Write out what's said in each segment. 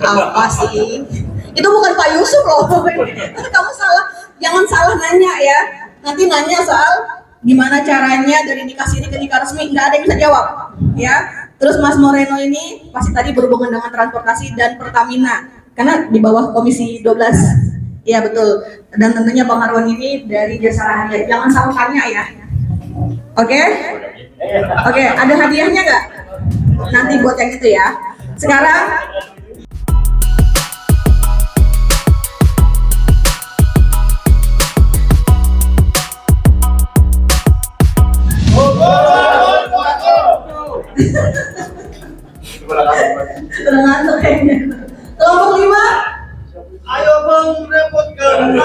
Apa sih? Itu bukan Pak Yusuf loh. Kamu salah, jangan salah nanya ya. Nanti nanya soal gimana caranya dari dikasih ini ke nikah resmi, nggak ada yang bisa jawab ya. Terus Mas Moreno ini pasti tadi berhubungan dengan transportasi dan Pertamina karena di bawah Komisi 12. Iya betul. Dan tentunya Bang Arwan ini dari Jasa Raharja. Jangan salah tanya ya. Oke? Oke, ada hadiahnya nggak? Nanti buat yang itu ya. Sekarang udah ngantuk kayaknya. Kelompok 5. Ayo bang, repotkan.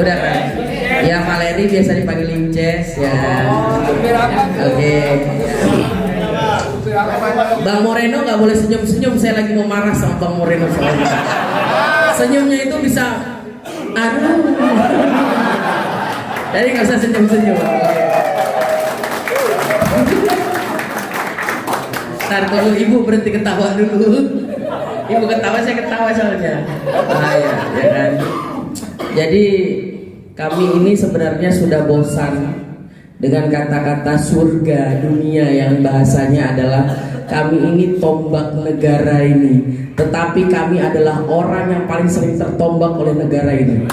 Udah kan? Ya Valeri biasa dipanggil Limces ya. Oke. Bang Moreno nggak boleh senyum-senyum, saya lagi mau marah sama Bang Moreno soalnya. Senyumnya itu bisa, aduh. Jadi nggak usah senyum-senyum. Ntar kalau ibu berhenti ketawa dulu. Ibu ketawa, saya ketawa soalnya. Ah ya kan. Jadi kami ini sebenarnya sudah bosan dengan kata-kata surga dunia yang bahasanya adalah kami ini tombak negara ini, tetapi kami adalah orang yang paling sering tertombak oleh negara ini.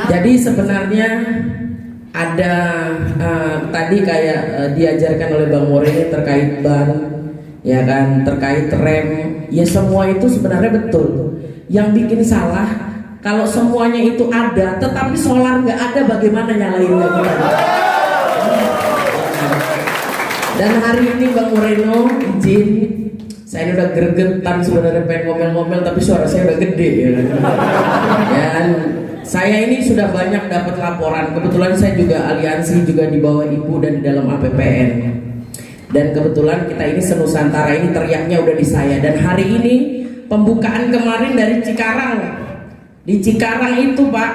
Jadi sebenarnya ada tadi kayak diajarkan oleh Bang Moreno terkait ban, ya kan, terkait rem, ya semua itu sebenarnya betul. Yang bikin salah kalau semuanya itu ada, tetapi solar nggak ada, bagaimana nyalainnya? Dan hari ini Bang Moreno izin, saya udah gregetan sebenarnya pengen ngomel-ngomel, tapi suara saya udah gede ya. Dan saya ini sudah banyak dapat laporan. Kebetulan saya juga aliansi juga di bawah Ibu dan di dalam APPN. Dan kebetulan kita ini senusantara ini teriaknya udah di saya. Dan hari ini pembukaan kemarin dari Cikarang. Di Cikarang itu Pak,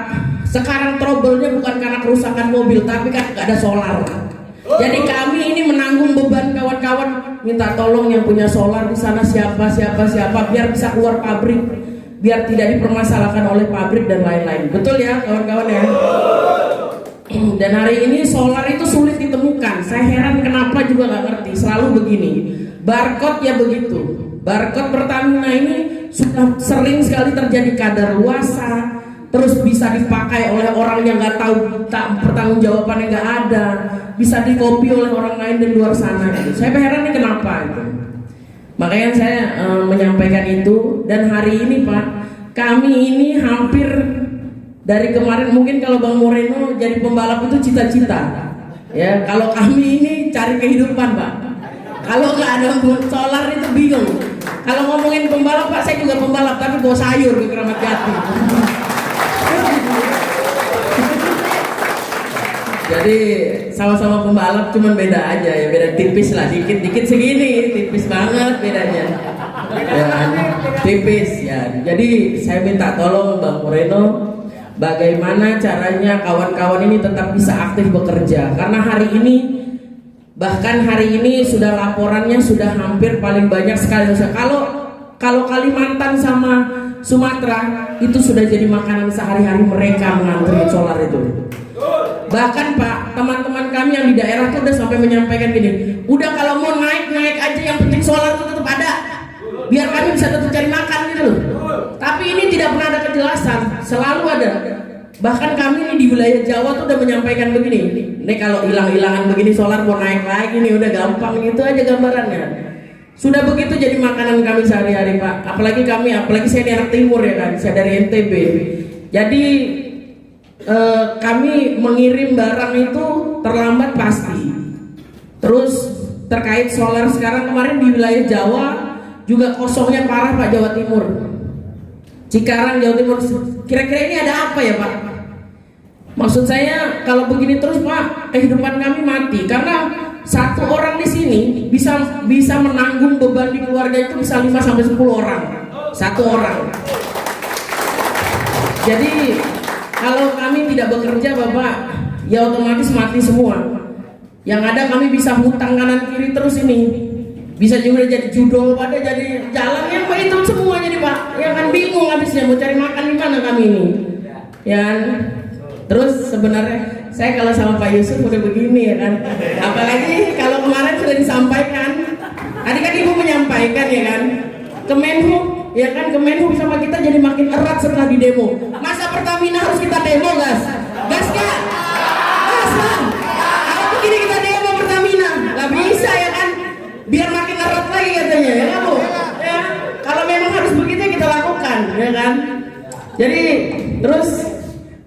sekarang trouble-nya bukan karena kerusakan mobil, tapi kan nggak ada solar. Jadi kami ini menanggung beban kawan-kawan, minta tolong yang punya solar di sana siapa biar bisa keluar pabrik, biar tidak dipermasalahkan oleh pabrik dan lain-lain. Betul ya kawan-kawan ya? Dan hari ini solar itu sulit ditemukan. Saya heran kenapa juga nggak ngerti. Selalu begini, barcode ya begitu. Barcode Pertamina ini sudah sering sekali terjadi kadaluarsa, terus bisa dipakai oleh orang yang nggak tahu, tak pertanggungjawabannya nggak ada, bisa dikopi oleh orang lain di luar sana. Gitu. Saya heran nih kenapa itu. Makanya saya menyampaikan itu. Dan hari ini Pak, kami ini hampir dari kemarin, mungkin kalau Bang Moreno jadi pembalap itu cita-cita, ya. Kalau kami ini cari kehidupan Pak. Kalau nggak ada solar itu bingung. Kalau ngomongin pembalap Pak, saya juga pembalap tapi bawa sayur ke Keramat Jati. Jadi sama-sama pembalap, cuman beda aja ya, beda tipis lah, dikit-dikit segini, tipis banget bedanya. Ya, tipis ya. Jadi saya minta tolong Bang Moreno, bagaimana caranya kawan-kawan ini tetap bisa aktif bekerja. Karena hari ini, bahkan hari ini sudah laporannya sudah hampir paling banyak sekali. Kalau Kalimantan sama Sumatera itu sudah jadi makanan sehari-hari mereka mengantri solar itu. Bahkan Pak, teman-teman kami yang di daerah tuh udah sampai menyampaikan gini, udah kalau mau naik aja, yang penting solar itu tetap ada, biar kami bisa tetap cari makan gitu loh. Tapi ini tidak pernah ada kejelasan, selalu ada. Bahkan kami nih di wilayah Jawa tuh udah menyampaikan begini, nih kalau hilang-hilangan begini solar mau naik lagi nih, udah gampang gitu aja gambarannya. Sudah begitu jadi makanan kami sehari-hari Pak. Apalagi saya di anak timur ya kan, saya dari NTB. Jadi kami mengirim barang itu terlambat pasti. Terus terkait solar sekarang, kemarin di wilayah Jawa juga kosongnya parah Pak, Jawa Timur, Cikarang, Jawa Timur. Kira-kira ini ada apa ya Pak? Maksud saya kalau begini terus Pak, kehidupan kami mati. Karena satu orang di sini bisa menanggung beban di keluarga itu bisa 5-10 orang. Satu orang. Jadi kalau kami tidak bekerja Bapak, ya otomatis mati semua. Yang ada kami bisa hutang kanan kiri terus ini. Bisa juga jadi judol pada jadi jalannya Pak, itu semua jadi Pak. Ya kan bingung habisnya mau cari makan di mana kami ini. Ya. Terus sebenarnya saya kalau sama Pak Yusuf udah begini ya kan. Apalagi kalau kemarin sudah disampaikan. Tadi kan Ibu menyampaikan ya kan. Kemenhub ya kan, Kemenhub sama kita jadi makin erat setelah di demo. Masa Pertamina harus kita demo gas? Gas gak? Gas kan? Kalau begini kita demo Pertamina, nggak bisa ya kan? Biar makin erat lagi katanya ya kan Bu? Ya, kalau memang harus begitu kita lakukan ya kan? Jadi terus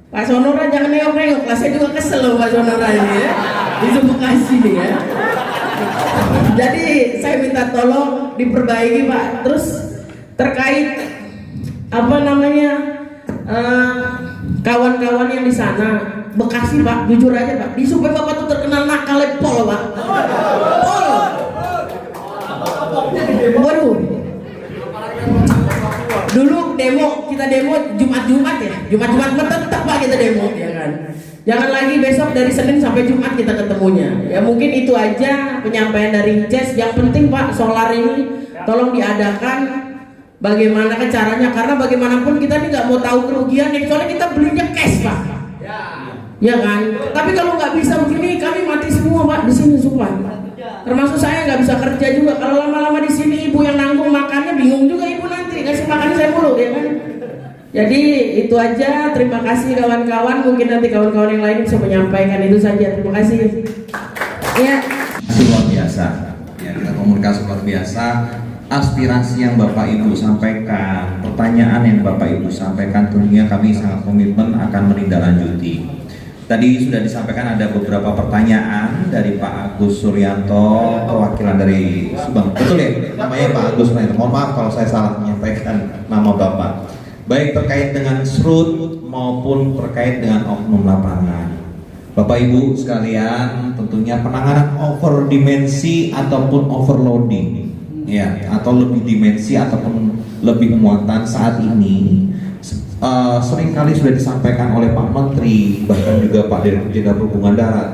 Pak Sonora jangan nengok-nengok lah, saya juga kesel loh Pak Sonora ini ya, di Bekasi nih ya. Jadi saya minta tolong diperbaiki Pak. Terus terkait apa namanya kawan-kawan yang di sana Bekasi Pak, jujur aja Pak, di supaya Bapak tuh terkenal nakal pol Pak. Pol. Waduh. Dulu kita demo Jumat ya, Jumat tetap Pak kita demo ya kan. Jangan lagi besok dari Senin sampai Jumat kita ketemunya. Ya mungkin itu aja penyampaian dari Jess. Yang penting Pak, solar ini tolong diadakan. Bagaimana caranya? Karena bagaimanapun kita ini nggak mau tahu kerugian. Soalnya kita belinya cash Pak. Ya kan. Tapi kalau nggak bisa begini, kami mati semua Pak di sini sumpah. Termasuk saya nggak bisa kerja juga. Kalau lama-lama di sini ibu yang nanggung makannya, bingung juga ibu nanti ngasih makan saya mulu ya kan. Jadi itu aja, terima kasih kawan-kawan. Mungkin nanti kawan-kawan yang lain bisa menyampaikan, itu saja. Terima kasih. Ya. Luar biasa. Ya, kita komunikasi luar biasa. Aspirasi yang Bapak Ibu sampaikan, pertanyaan yang Bapak Ibu sampaikan, tentunya kami sangat komitmen akan menindaklanjuti. Tadi sudah disampaikan ada beberapa pertanyaan dari Pak Agus Suryanto, perwakilan dari Subang. Betul ya? Namanya Pak Agus Suryanto. Mohon maaf kalau saya salah menyampaikan nama Bapak. Baik terkait dengan SRUT maupun terkait dengan oknum lapangan. Bapak Ibu sekalian, tentunya penanganan overdimensi ataupun overloading, ya, atau lebih dimensi ataupun lebih muatan saat ini seringkali sudah disampaikan oleh Pak Menteri, bahkan juga Pak Direktur Jenderal Perhubungan Darat.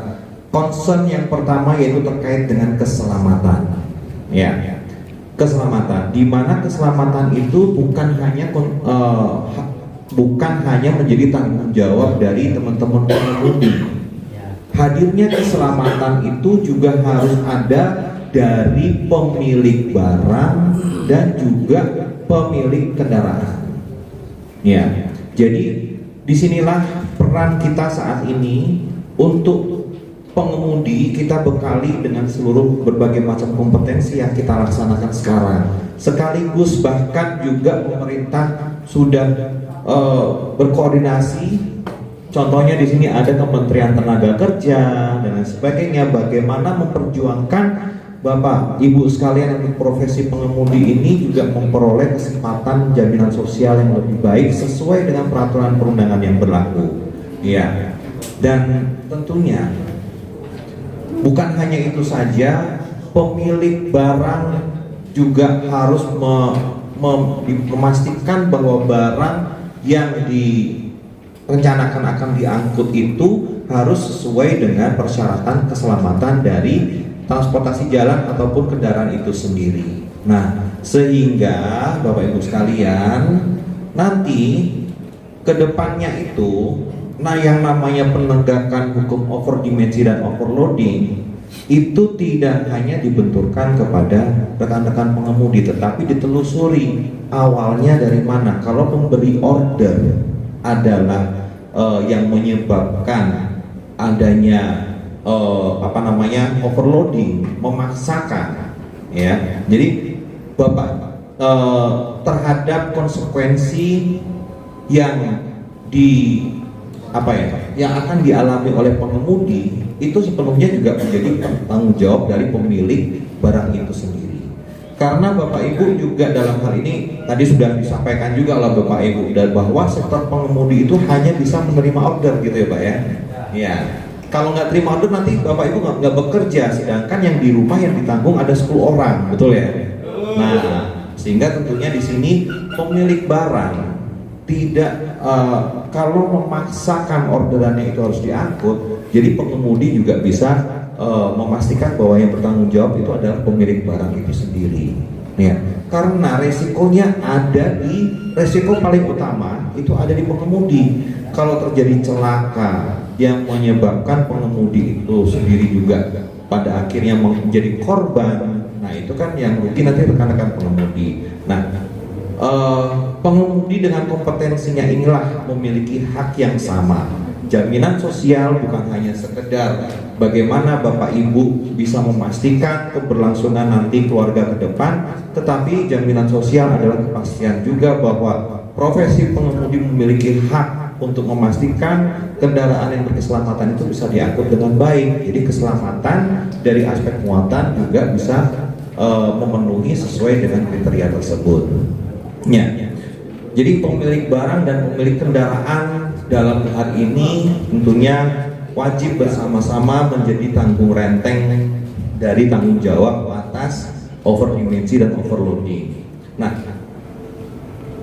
Concern yang pertama yaitu terkait dengan keselamatan, ya. Keselamatan, di mana keselamatan itu bukan hanya menjadi tanggung jawab dari teman-teman pengemudi. Hadirnya keselamatan itu juga harus ada dari pemilik barang dan juga pemilik kendaraan. Ya, jadi disinilah peran kita saat ini untuk pengemudi. Kita bekali dengan seluruh berbagai macam kompetensi yang kita laksanakan sekarang. Sekaligus bahkan juga pemerintah sudah berkoordinasi. Contohnya di sini ada Kementerian Tenaga Kerja dan lain sebagainya. Bagaimana memperjuangkan Bapak, Ibu sekalian yang profesi pengemudi ini juga memperoleh kesempatan jaminan sosial yang lebih baik sesuai dengan peraturan perundangan yang berlaku. Ya, dan tentunya bukan hanya itu saja, pemilik barang juga harus memastikan bahwa barang yang direncanakan akan diangkut itu harus sesuai dengan persyaratan keselamatan dari transportasi jalan ataupun kendaraan itu sendiri. Nah, sehingga Bapak Ibu sekalian, nanti kedepannya itu, nah yang namanya penegakan hukum overdimensi dan overloading itu tidak hanya dibenturkan kepada rekan-rekan pengemudi, tetapi ditelusuri awalnya dari mana. Kalau pemberi order adalah yang menyebabkan adanya overloading, memaksakan, ya. Jadi Bapak terhadap konsekuensi yang yang akan dialami oleh pengemudi itu sepenuhnya juga menjadi tanggung jawab dari pemilik barang itu sendiri. Karena Bapak Ibu juga dalam hal ini tadi sudah disampaikan juga oleh Bapak Ibu dan bahwa sektor pengemudi itu hanya bisa menerima order gitu ya Pak ya. Ya. Kalau nggak terima order nanti Bapak Ibu nggak bekerja, sedangkan yang di rumah yang ditanggung ada 10 orang, betul ya? Nah, sehingga tentunya di sini pemilik barang tidak kalau memaksakan orderannya itu harus diangkut, jadi pengemudi juga bisa memastikan bahwa yang bertanggung jawab itu adalah pemilik barang itu sendiri. Ya, karena resikonya resiko paling utama itu ada di pengemudi. Kalau terjadi celaka yang menyebabkan pengemudi itu sendiri juga pada akhirnya menjadi korban, nah itu kan yang rugi nanti rekan-rekan pengemudi. Nah, pengemudi dengan kompetensinya inilah memiliki hak yang sama. Jaminan sosial bukan hanya sekedar bagaimana Bapak Ibu bisa memastikan keberlangsungan nanti keluarga ke depan, tetapi jaminan sosial adalah kepastian juga bahwa profesi pengemudi memiliki hak untuk memastikan kendaraan yang berkeselamatan itu bisa diangkut dengan baik. Jadi keselamatan dari aspek muatan juga bisa memenuhi sesuai dengan kriteria tersebut. Ya. Jadi pemilik barang dan pemilik kendaraan dalam hal ini tentunya wajib bersama-sama menjadi tanggung renteng dari tanggung jawab atas overdimensi dan overloading. Nah,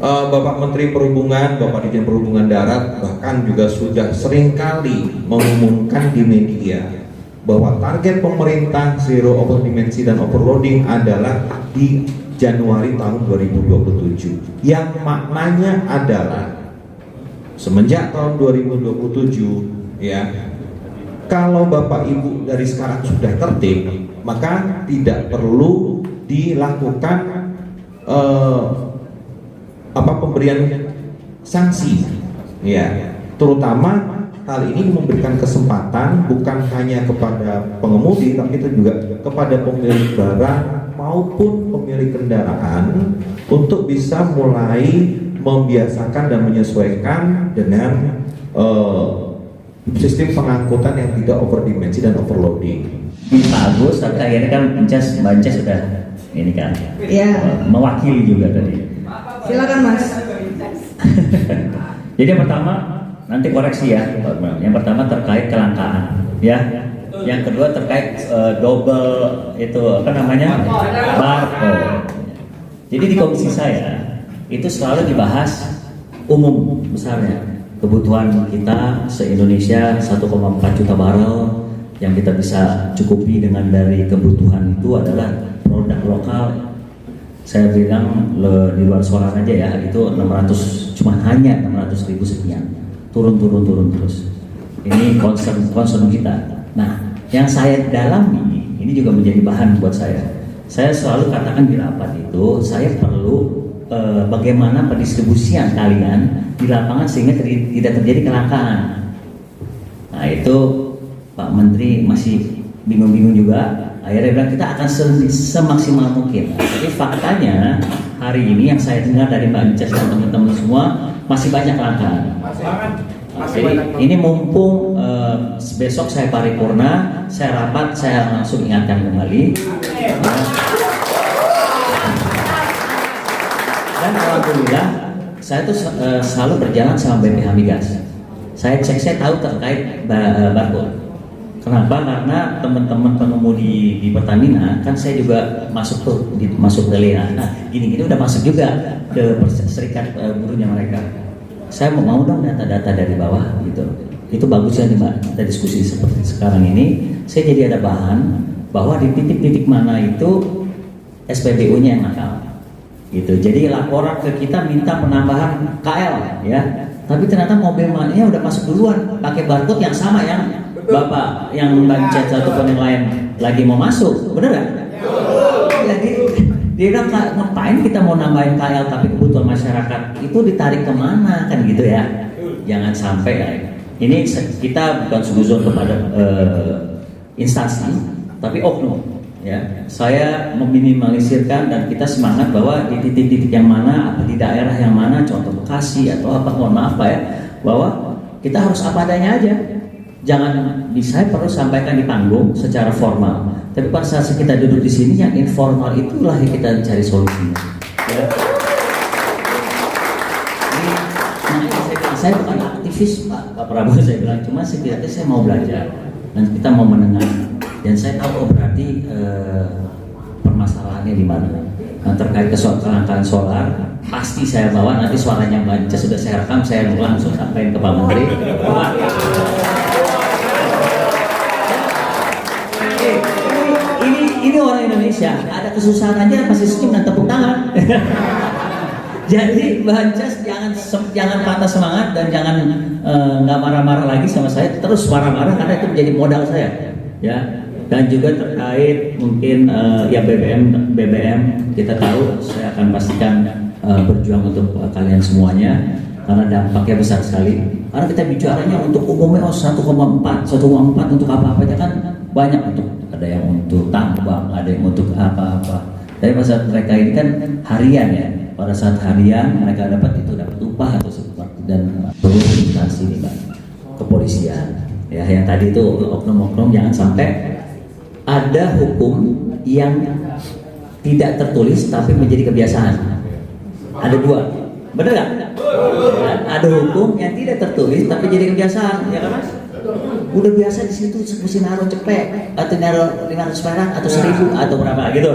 Bapak Menteri Perhubungan, Bapak Dirjen Perhubungan Darat bahkan juga sudah seringkali mengumumkan di media bahwa target pemerintah zero overdimensi dan overloading adalah di Januari tahun 2027. Yang maknanya adalah semenjak tahun 2027 ya, kalau Bapak Ibu dari sekarang sudah tertib, maka tidak perlu dilakukan pemberian sanksi ya, terutama hal ini memberikan kesempatan bukan hanya kepada pengemudi tapi itu juga kepada pemilik barang maupun pemilik kendaraan untuk bisa mulai membiasakan dan menyesuaikan dengan sistem pengangkutan yang tidak overdimensi dan overloading. Pak Agus, tapi akhirnya kan Mbak Encas sudah ini kan mewakili juga tadi. Silakan Mas. Jadi yang pertama nanti koreksi ya, yang pertama terkait kelangkaan, ya. Yang kedua terkait double itu barcode. Jadi di komisi saya itu selalu dibahas umum besarnya kebutuhan kita se-Indonesia 1,4 juta barel yang kita bisa cukupi dengan dari kebutuhan itu adalah produk lokal. Saya bilang di luar suara aja ya, itu 600, cuma hanya 600.000 sekian, turun terus. Ini concern kita. Nah, yang saya dalami ini juga menjadi bahan buat saya. Saya selalu katakan di rapat itu, saya perlu bagaimana pendistribusian kalian di lapangan sehingga tidak terjadi kelangkaan. Nah itu Pak Menteri masih bingung-bingung juga. Akhirnya bilang kita akan semaksimal mungkin. Tapi faktanya hari ini yang saya dengar dari Mbak Encas dan teman-teman semua masih banyak kelangkaan. Jadi ini mumpung besok saya paripurna, saya rapat, saya langsung ingatkan kembali. Dan alhamdulillah saya tuh selalu berjalan sama BPH Migas. Saya tahu terkait barcode. Kenapa? Karena teman-teman pengemudi di Pertamina kan saya juga masuk ke LEA. Nah, gini udah masuk juga ke serikat buruhnya mereka. Saya mau dong data-data dari bawah gitu. Itu bagus ya nih Mbak, kita diskusi seperti sekarang ini. Saya jadi ada bahan bahwa di titik-titik mana itu SPBU-nya yang nakal. Gitu. Jadi laporan ke kita minta penambahan KL ya. Tapi ternyata mobilnya udah masuk duluan pakai barcode yang sama yang Bapak yang bancet ataupun yang lain lagi mau masuk. Bener nggak? Jadi dia bilang, ngapain kita mau nambahin KL tapi kebutuhan masyarakat itu ditarik kemana kan gitu ya. Jangan sampai ya. Ini kita bukan suzon kepada instansi tapi oknum. Ya, saya meminimalisirkan dan kita semangat bahwa di titik-titik yang mana, apa di daerah yang mana, contoh Bekasi atau apa, mohon maaf Pak ya, bahwa kita harus apa adanya aja. Jangan saya perlu sampaikan di panggung secara formal, tapi pada saat kita duduk di sini yang informal itulah yang kita cari solusinya. Ya. Saya bukan aktivis Pak Prabowo, saya bilang, cuma setidaknya saya mau belajar dan kita mau mendengar. Dan saya tahu berarti permasalahannya di mana. Nah, terkait kelangkaan solar, pasti saya bawa nanti suaranya Banca sudah saya rekam, saya langsung sampaikan ke Pak Menteri. Ini orang Indonesia, ada kesusahan aja pasti senyum dan tepuk tangan. Jadi Bancas jangan patah semangat dan jangan nggak marah-marah lagi sama saya, terus marah-marah karena itu menjadi modal saya, ya. Dan juga terkait mungkin ya BBM kita tahu saya akan pastikan berjuang untuk kalian semuanya karena dampaknya besar sekali. Karena kita bicaranya untuk umumnya 1,4 untuk apa-apa aja kan banyak, untuk ada yang untuk tambang, ada yang untuk apa-apa. Tapi pada saat mereka ini kan harian ya, pada saat harian mereka dapat upah atau seperti dan perlu instansi ini Pak, kepolisian ya, yang tadi itu oknum-oknum jangan sampai ada hukum yang tidak tertulis tapi menjadi kebiasaan. Ada dua, benar nggak? Ada hukum yang tidak tertulis tapi jadi kebiasaan, ya kan Mas? Udah biasa di situ mesti naruh cepet atau naruh 500 perak atau 1000 atau berapa gitu.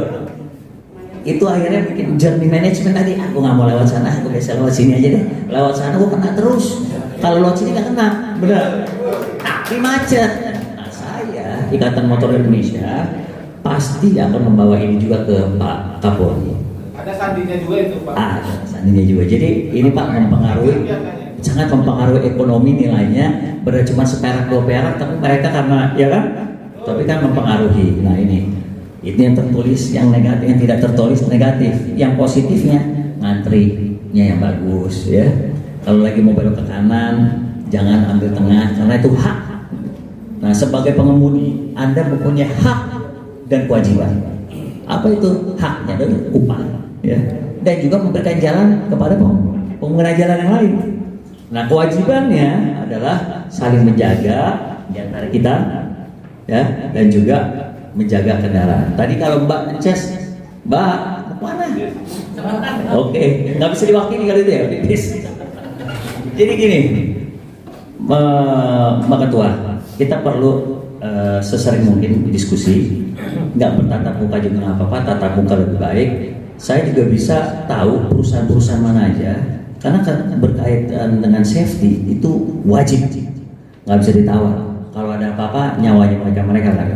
Itu akhirnya bikin journey management tadi. Aku nggak mau lewat sana, aku biasa lewat sini aja deh. Lewat sana aku kena terus. Kalau lewat sini nggak kena, benar? Tapi macet. Ikatan Motor Indonesia pasti akan membawa ini juga ke Pak Kapolri. Ada sandinya juga itu Pak. Ada sandinya juga. Jadi ini Pak sangat mempengaruhi ekonomi nilainya. Benar cuma seperak 2 perak, tapi mereka karena ya kan, tapi kan mempengaruhi. Nah ini yang tertulis yang negatif, yang tidak tertulis negatif. Yang positifnya ngantrinya yang bagus ya. Kalau lagi mau belok ke kanan, jangan ambil tengah karena itu hak. Nah, sebagai pengemudi, Anda mempunyai hak dan kewajiban. Apa itu haknya? Dan upah, ya. Dan juga memberikan jalan kepada pengguna jalan yang lain. Nah, kewajibannya adalah saling menjaga di antara kita, ya, dan juga menjaga kendaraan. Tadi kalau Mbak Ences, Mbak, mana? Oke, nggak bisa diwakili kali itu ya, Jadi gini, Mbak Ketua. Kita perlu sesering mungkin diskusi, nggak bertatap muka juga nggak apa-apa, tatap muka lebih baik. Saya juga bisa tahu perusahaan-perusahaan mana aja, karena berkaitan dengan safety itu wajib, nggak bisa ditawar. Kalau ada apa-apa nyawanya mereka lah.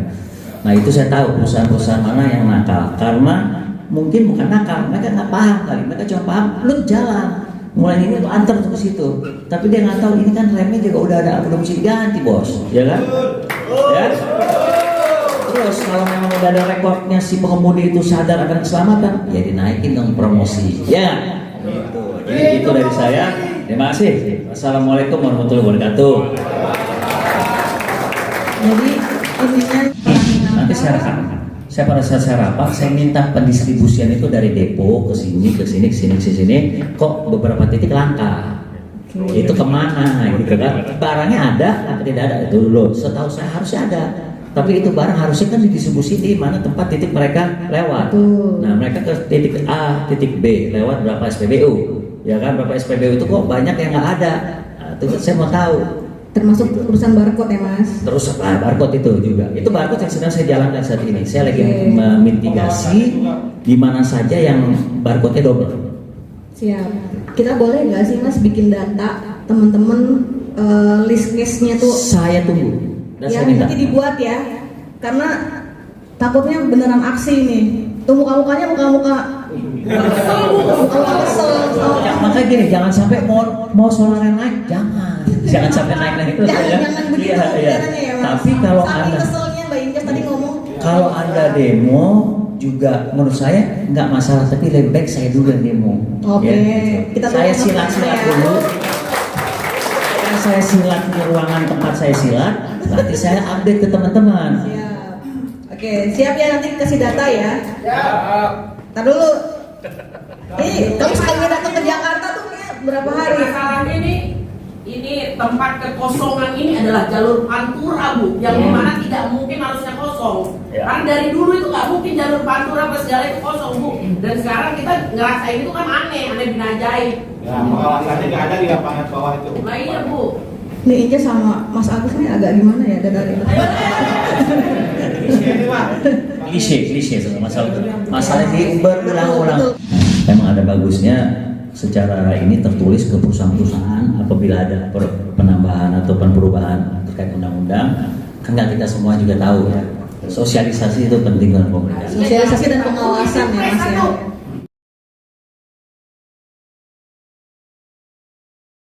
Nah itu saya tahu perusahaan-perusahaan mana yang nakal, karena mungkin bukan nakal, mereka nggak paham kali, mereka cuma paham lu jalan. Mulai ini tuh antar ke situ, tapi dia nggak tahu ini kan remnya juga udah mesti diganti bos, ya kan? Ya. Terus kalau memang udah ada rekornya si pengemudi itu sadar akan keselamatan, ya dinaikin dong promosi, ya. Gitu. Jadi itu dari saya. Terima kasih. Wassalamualaikum warahmatullahi wabarakatuh. Jadi intinya Nanti saya rekam. Saya pada saat saya rapat, saya minta pendistribusian itu dari depo ke sini, kok beberapa titik langka. Itu kemana gitu kan? Barangnya ada atau tidak ada itu dulu. Setahu saya harusnya ada. Tapi itu barang harusnya kan didistribusi di mana tempat titik mereka lewat. Nah mereka ke titik A, titik B lewat berapa SPBU, ya kan? Berapa SPBU itu kok banyak yang nggak ada. Nah, itu saya mau tahu. termasuk urusan barcode ya Mas. Terus barcode itu juga. Itu barcode yang sedang saya jalankan saat ini. Saya lagi memitigasi di mana saja yang barcode-nya double. Siap. Kita boleh nggak sih Mas bikin data teman-teman list case-nya tuh? Saya tunggu. Dan Ya saya minta. nanti dibuat ya. Karena takutnya beneran aksi nih. Tuh muka-mukanya muka-muka Ya, makanya gini, jangan sampai mau solarnya naik, jangan sampai naik terus. Jangan begitu Iya. caranya ya, Mas. Tapi kalau Saking anda keselnya Mbak Injas tadi ngomong. kalau anda demo juga menurut saya nggak masalah, tapi lebih baik saya dulu yang demo. Oke, kita saya tunggu silat-silat ya. dulu. Saya silat di ruangan tempat saya silat, nanti saya update ke teman-teman. Siap. Oke, siap ya, nanti kasih data ya. Ya, Ntar dulu. Kamu sekali datang ke Jakarta tuh kayak berapa hari? Masalahnya ini tempat kekosongan ini adalah jalur pantura, Bu, yang dimana tidak mungkin harusnya kosong. Ya. Karena dari dulu itu nggak mungkin jalur pantura apa segala itu kosong, Bu. Dan sekarang kita ngerasain itu kan aneh bin ajaib. ya pengawasannya nggak ada di lapangan bawah itu. Nah iya, Bu. Nih Injas sama Mas Agus ini agak gimana ya dari Ini Pak. Klise soal masalah ini berulang-ulang. Memang ada bagusnya secara ini tertulis ke perusahaan-perusahaan apabila ada penambahan atau perubahan terkait undang-undang, kan nggak kita semua juga tahu ya. Sosialisasi itu penting dalam komunikasi. sosialisasi dan pengawasan ya Mas ya.